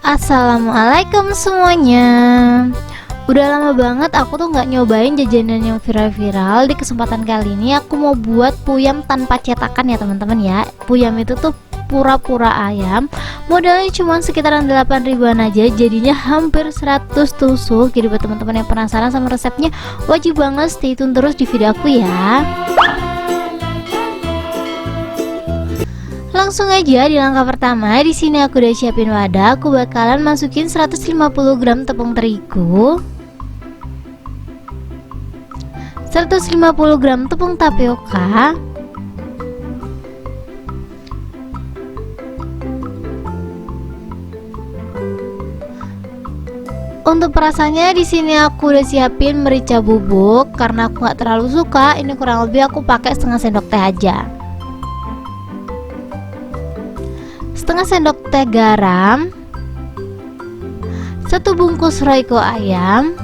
Assalamualaikum semuanya. Udah lama banget aku tuh nggak nyobain jajanan yang viral-viral. Di kesempatan kali ini aku mau buat puyam tanpa cetakan ya teman-teman ya. Puyam itu tuh pura-pura ayam. Modalnya cuma sekitaran 8 ribuan aja, jadinya hampir 100 tusuk. Jadi buat teman-teman yang penasaran sama resepnya, wajib banget stay tune terus di video aku ya. Langsung aja di langkah pertama. Di sini aku udah siapin wadah. Aku bakalan masukin 150 gram tepung terigu, 150 gram tepung tapioka, untuk perasannya di sini aku udah siapin merica bubuk karena aku nggak terlalu suka. Ini kurang lebih aku pakai setengah sendok teh aja. Setengah sendok teh garam, 1 bungkus royco ayam.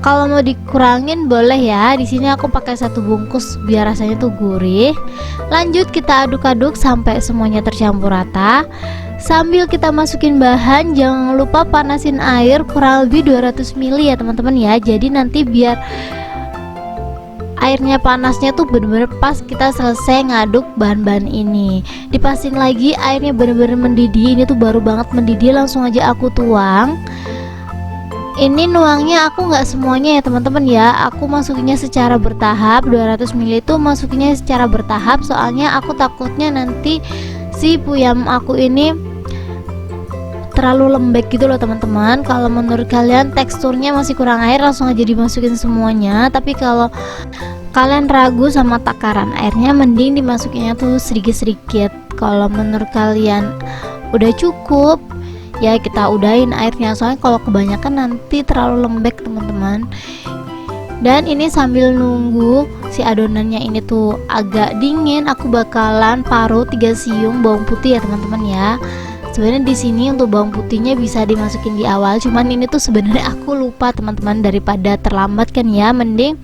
Kalau mau dikurangin boleh ya. Di sini aku pakai 1 bungkus biar rasanya tuh gurih. Lanjut kita aduk-aduk sampai semuanya tercampur rata. Sambil kita masukin bahan, jangan lupa panasin air kurang lebih 200 ml ya teman-teman ya. Jadi nanti biar airnya panasnya tuh bener-bener pas kita selesai ngaduk bahan-bahan ini. Dipastiin lagi airnya bener-bener mendidih. Ini tuh baru banget mendidih, langsung aja aku tuang. Ini nuangnya aku nggak semuanya ya teman-teman ya. Aku masukinnya secara bertahap. 200 ml itu masukinnya secara bertahap, soalnya aku takutnya nanti si puyam aku ini terlalu lembek gitu loh teman-teman. Kalau menurut kalian teksturnya masih kurang air, langsung aja dimasukin semuanya. Tapi kalau kalian ragu sama takaran airnya, mending dimasukinnya tuh sedikit-sedikit. Kalau menurut kalian udah cukup, ya kita udahin airnya, soalnya kalau kebanyakan nanti terlalu lembek teman-teman. Dan ini sambil nunggu si adonannya ini tuh agak dingin, aku bakalan parut 3 siung bawang putih ya teman-teman ya. Sebenarnya di sini untuk bawang putihnya bisa dimasukin di awal, cuman ini tuh sebenarnya aku lupa teman-teman. Daripada terlambat kan ya, mending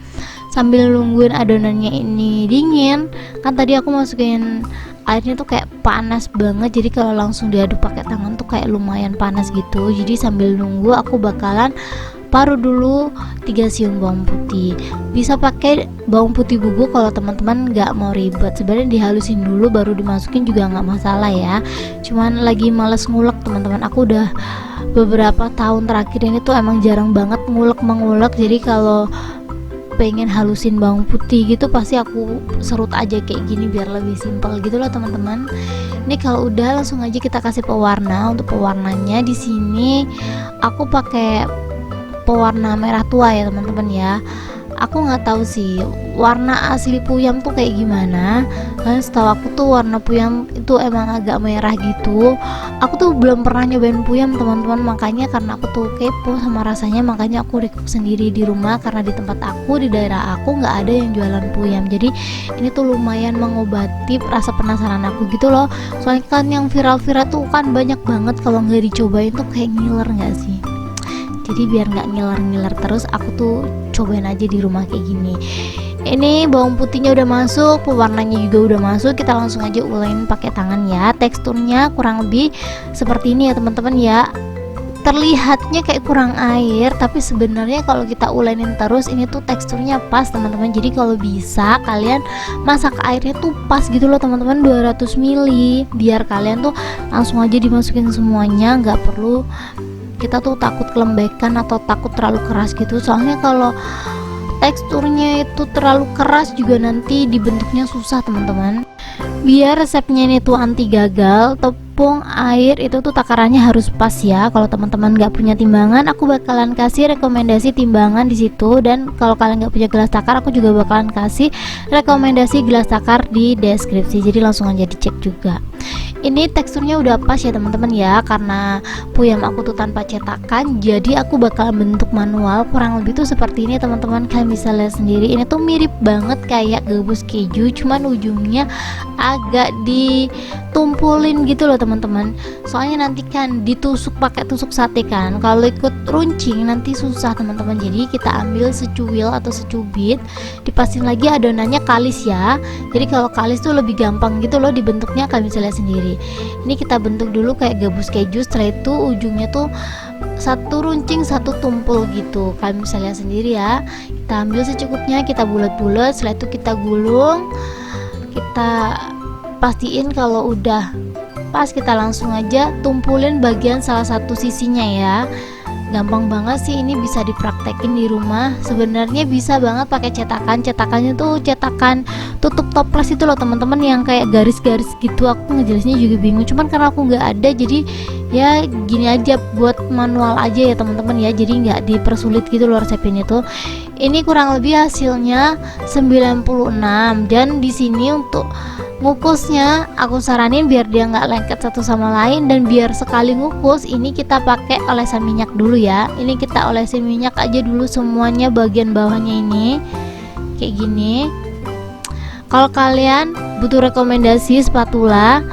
sambil nungguin adonannya ini dingin. Kan tadi aku masukin airnya tuh kayak panas banget, jadi kalau langsung diaduk pakai tangan tuh kayak lumayan panas gitu. Jadi sambil nunggu aku bakalan parut dulu 3 siung bawang putih. Bisa pakai bawang putih bubuk kalau teman-teman nggak mau ribet. Sebenarnya dihalusin dulu baru dimasukin juga nggak masalah ya. Cuman lagi males ngulek teman-teman. Aku udah beberapa tahun terakhir ini tuh emang jarang banget ngulek. Jadi kalau pengen halusin bawang putih gitu pasti aku serut aja kayak gini biar lebih simpel gitu loh teman-teman. Ini kalau udah langsung aja kita kasih pewarna. Untuk pewarnanya di sini aku pakai pewarna merah tua ya teman-teman ya. Aku nggak tahu sih warna asli puyam tuh kayak gimana, kan setahu aku tuh warna puyam itu emang agak merah gitu. Aku tuh belum pernah nyobain puyam teman-teman, makanya karena aku tuh kepo sama rasanya, makanya aku recook sendiri di rumah. Karena di tempat aku, di daerah aku nggak ada yang jualan puyam, jadi ini tuh lumayan mengobati rasa penasaran aku gitu loh. Soalnya kan yang viral-viral tuh kan banyak banget, kalau nggak dicobain tuh kayak ngiler nggak sih. Jadi biar nggak ngiler-ngiler terus, aku tuh cobain aja di rumah kayak gini. Ini bawang putihnya udah masuk, pewarnanya juga udah masuk. Kita langsung aja ulangin pakai tangan ya. Teksturnya kurang lebih seperti ini ya teman-teman ya. Terlihatnya kayak kurang air, tapi sebenarnya kalau kita ulangin terus ini tuh teksturnya pas teman-teman. Jadi kalau bisa kalian masak airnya tuh pas gitu loh teman-teman, 200 ml. Biar kalian tuh langsung aja dimasukin semuanya, nggak perlu kita tuh takut kelembekan atau takut terlalu keras gitu. Soalnya kalau teksturnya itu terlalu keras juga nanti dibentuknya susah teman-teman. Biar resepnya ini tuh anti gagal, tepung air itu tuh takarannya harus pas ya. Kalau teman-teman nggak punya timbangan, aku bakalan kasih rekomendasi timbangan di situ. Dan kalau kalian nggak punya gelas takar, aku juga bakalan kasih rekomendasi gelas takar di deskripsi. Jadi langsung aja dicek juga. Ini teksturnya udah pas ya teman-teman ya, karena puyam aku tuh tanpa cetakan, jadi aku bakal bentuk manual. Kurang lebih tuh seperti ini teman-teman, kalian bisa lihat sendiri. Ini tuh mirip banget kayak gabus keju, cuman ujungnya agak ditumpulin gitu loh teman-teman, soalnya nanti kan ditusuk pakai tusuk sate kan, kalau ikut runcing nanti susah teman-teman. Jadi kita ambil secuil atau secubit, dipasin lagi adonannya kalis ya. Jadi kalau kalis tuh lebih gampang gitu loh dibentuknya, kalian bisa lihat sendiri. Ini kita bentuk dulu kayak gabus keju, setelah itu ujungnya tuh satu runcing satu tumpul gitu, kalian bisa lihat sendiri ya. Kita ambil secukupnya, kita bulat-bulat, setelah itu kita gulung, kita pastiin kalau udah pas, kita langsung aja tumpulin bagian salah satu sisinya ya. Gampang banget sih, ini bisa dipraktekin di rumah. Sebenarnya bisa banget pakai cetakannya tuh cetakan tutup toples itu loh teman-teman, yang kayak garis-garis gitu. Aku ngejelasinnya juga bingung, cuman karena aku nggak ada, jadi ya gini aja, buat manual aja ya teman-teman ya, jadi nggak dipersulit gitu loh resep ini tuh. Ini kurang lebih hasilnya 96, dan di sini untuk ngukusnya aku saranin biar dia nggak lengket satu sama lain, dan biar sekali ngukus ini kita pakai olesan minyak dulu ya. Ini kita olesin minyak aja dulu semuanya bagian bawahnya ini kayak gini. Kalau kalian butuh rekomendasi spatula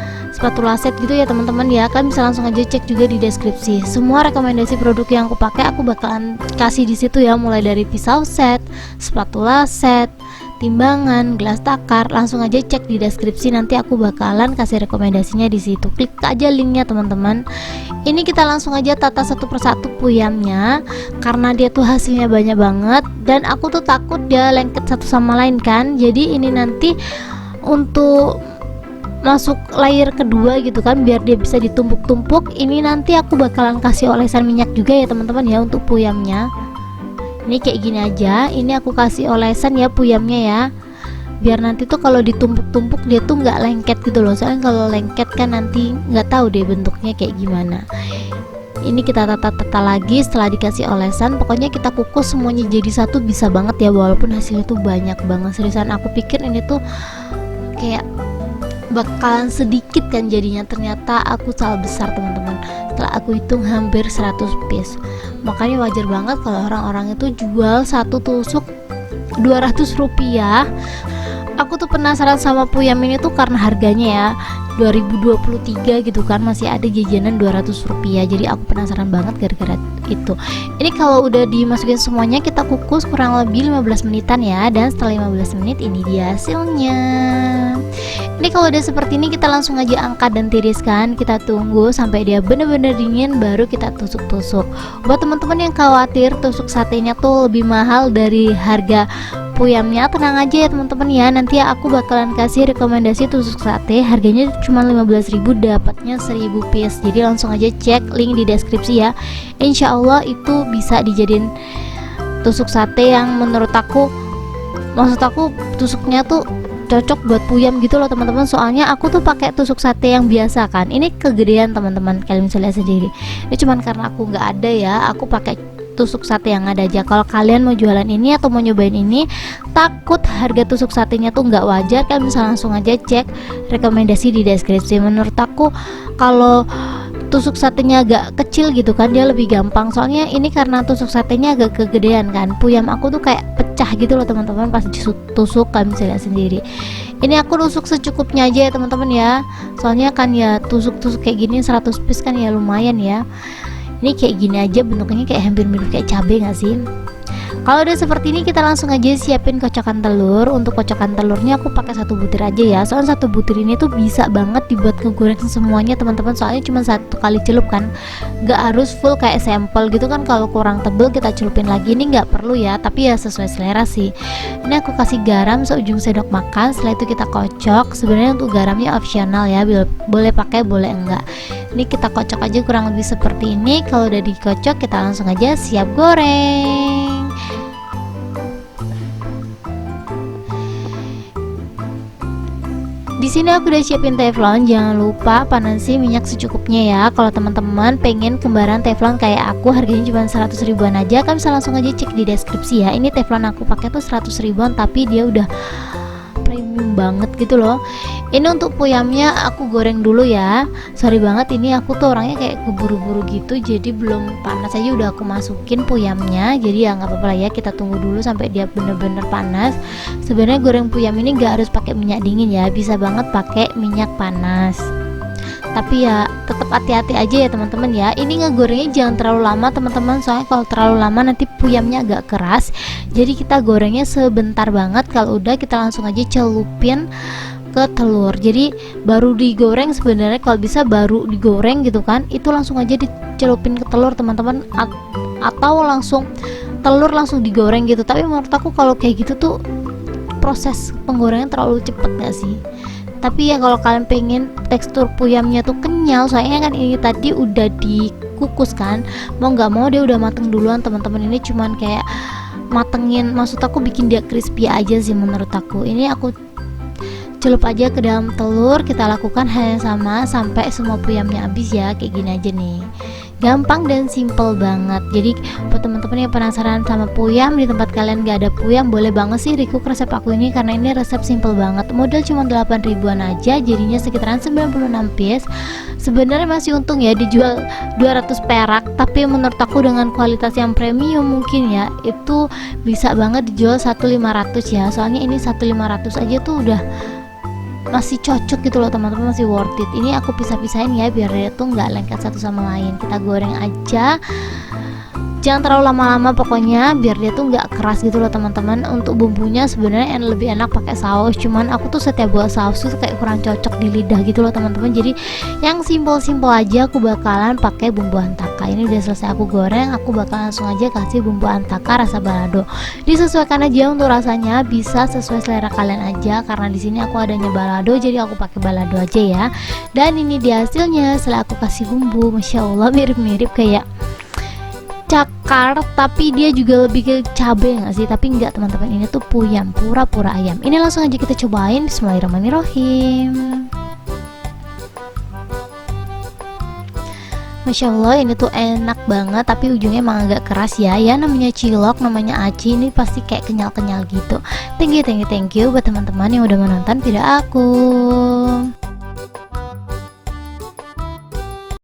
set gitu ya teman-teman ya, kalian bisa langsung aja cek juga di deskripsi. Semua rekomendasi produk yang aku pakai aku bakalan kasih di situ ya, mulai dari pisau set, spatula set, timbangan, gelas takar. Langsung aja cek di deskripsi, nanti aku bakalan kasih rekomendasinya di situ. Klik aja linknya teman-teman. Ini kita langsung aja tata satu persatu puyamnya, karena dia tuh hasilnya banyak banget dan aku tuh takut dia lengket satu sama lain kan. Jadi ini nanti untuk masuk layer kedua gitu kan, biar dia bisa ditumpuk-tumpuk, ini nanti aku bakalan kasih olesan minyak juga ya teman-teman ya untuk puyamnya. Ini kayak gini aja, ini aku kasih olesan ya puyamnya ya, biar nanti tuh kalau ditumpuk-tumpuk dia tuh nggak lengket gitu loh. Soalnya kalau lengket kan nanti nggak tahu deh bentuknya kayak gimana. Ini kita tata-tata lagi setelah dikasih olesan. Pokoknya kita kukus semuanya jadi satu bisa banget ya, walaupun hasilnya tuh banyak banget. Seriusan aku pikir ini tuh kayak bakalan sedikit kan jadinya, ternyata aku salah besar teman-teman. Setelah aku hitung hampir 100 piece. Makanya wajar banget kalau orang-orang itu jual satu tusuk 200 rupiah. Aku tuh penasaran sama puyam ini tuh karena harganya ya 2023 gitu kan, masih ada jajanan 200 rupiah. Jadi aku penasaran banget gara-gara itu. Ini kalau udah dimasukin semuanya kita kukus kurang lebih 15 menitan ya, dan setelah 15 menit ini dia hasilnya. Ini kalau udah seperti ini kita langsung aja angkat dan tiriskan. Kita tunggu sampai dia bener-bener dingin baru kita tusuk-tusuk. Buat teman-teman yang khawatir tusuk satenya tuh lebih mahal dari harga puyamnya, tenang aja ya teman-teman ya. Nanti aku bakalan kasih rekomendasi tusuk sate, harganya cuma 15.000, dapatnya 1000 piece. Jadi langsung aja cek link di deskripsi ya. Insya Allah itu bisa dijadiin tusuk sate yang menurut aku, maksud aku tusuknya tuh cocok buat puyam gitu loh teman-teman. Soalnya aku tuh pakai tusuk sate yang biasa kan, ini kegedean teman-teman, kalian bisa lihat sendiri. Ini cuman karena aku nggak ada ya, aku pakai tusuk sate yang ada aja. Kalau kalian mau jualan ini atau mau nyobain ini, takut harga tusuk satenya tuh nggak wajar, kalian bisa langsung aja cek rekomendasi di deskripsi. Menurut aku kalau tusuk satenya agak kecil gitu kan, dia lebih gampang. Soalnya ini karena tusuk satenya agak kegedean kan, puyam aku tuh kayak pecah gitu loh teman-teman pas ditusuk, kalian bisa lihat sendiri. Ini aku tusuk secukupnya aja ya teman-teman ya, soalnya kan ya tusuk-tusuk kayak gini 100 piece kan ya lumayan ya. Ini kayak gini aja bentuknya, kayak hampir mirip kayak cabai nggak sih? Kalau udah seperti ini kita langsung aja siapin kocokan telur. Untuk kocokan telurnya aku pakai 1 butir aja ya, soalnya 1 butir ini tuh bisa banget dibuat ngegoreng semuanya teman-teman. Soalnya cuma 1 kali celup kan, nggak harus full kayak sampel gitu kan. Kalau kurang tebel kita celupin lagi, ini nggak perlu ya, tapi ya sesuai selera sih. Ini aku kasih garam seujung sendok makan. Setelah itu kita kocok. Sebenarnya untuk garamnya opsional ya, boleh pakai boleh enggak. Ini kita kocok aja kurang lebih seperti ini. Kalau udah dikocok kita langsung aja siap goreng. Di sini aku udah siapin teflon, jangan lupa panasi minyak secukupnya ya. Kalau teman-teman pengen kembaran teflon kayak aku, harganya cuma 100 ribuan aja, kan bisa langsung aja cek di deskripsi ya. Ini teflon aku pakai tuh 100 ribuan, tapi dia udah premium banget gitu loh. Ini untuk puyamnya aku goreng dulu ya. Sorry banget, ini aku tuh orangnya kayak keburu-buru gitu, jadi belum panas aja udah aku masukin puyamnya. Jadi ya nggak apa-apa lah ya, kita tunggu dulu sampai dia bener-bener panas. Sebenarnya goreng puyam ini nggak harus pakai minyak dingin ya, bisa banget pakai minyak panas. Tapi ya tetap hati-hati aja ya teman-teman ya. Ini ngegorengnya jangan terlalu lama teman-teman, soalnya kalau terlalu lama nanti puyamnya agak keras. Jadi kita gorengnya sebentar banget, kalau udah kita langsung aja celupin ke telur. Jadi baru digoreng, sebenarnya kalau bisa baru digoreng gitu kan, itu langsung aja dicelupin ke telur teman-teman, atau langsung telur langsung digoreng gitu. Tapi menurut aku kalau kayak gitu tuh proses penggorengan terlalu cepet gak sih? Tapi ya kalau kalian pengen tekstur puyamnya tuh kenyal, soalnya kan ini tadi udah dikukus kan, mau nggak mau dia udah mateng duluan teman-teman. Ini cuman kayak matengin, maksud aku bikin dia crispy aja sih menurut aku. Ini aku celup aja ke dalam telur, kita lakukan hal yang sama sampai semua puyamnya habis ya, kayak gini aja nih. Gampang dan simple banget. Jadi buat teman-teman yang penasaran sama puyam, di tempat kalian gak ada puyam, boleh banget sih recook resep aku ini, karena ini resep simple banget. Modal cuma 8 ribuan aja, jadinya sekitaran 96 piece. Sebenarnya masih untung ya dijual 200 perak, tapi menurut aku dengan kualitas yang premium mungkin ya, itu bisa banget dijual 1.500 ya. Soalnya ini 1.500 aja tuh udah masih cocok gitu loh teman-teman, masih worth it. Ini aku pisah-pisahin ya biar dia tuh nggak lengket satu sama lain. Kita goreng aja, jangan terlalu lama-lama pokoknya, biar dia tuh nggak keras gitu loh teman-teman. Untuk bumbunya sebenarnya lebih enak pakai saus, cuman aku tuh setiap buat saus tuh kayak kurang cocok di lidah gitu loh teman-teman. Jadi yang simple-simple aja, aku bakalan pakai bumbu antaka. Ini udah selesai aku goreng, aku bakalan langsung aja kasih bumbu antaka rasa balado. Disesuaikan aja untuk rasanya, bisa sesuai selera kalian aja, karena di sini aku adanya balado jadi aku pakai balado aja ya. Dan ini dia hasilnya setelah aku kasih bumbu. Masya Allah, mirip-mirip kayak cakar, tapi dia juga lebih ke cabai nggak sih? Tapi enggak teman-teman, ini tuh puyam, pura-pura ayam. Ini langsung aja kita cobain. Bismillahirrahmanirrahim. Masya Allah, ini tuh enak banget, tapi ujungnya emang agak keras ya. Ya namanya cilok, namanya aci, ini pasti kayak kenyal-kenyal gitu. Thank you buat teman-teman yang udah menonton video aku.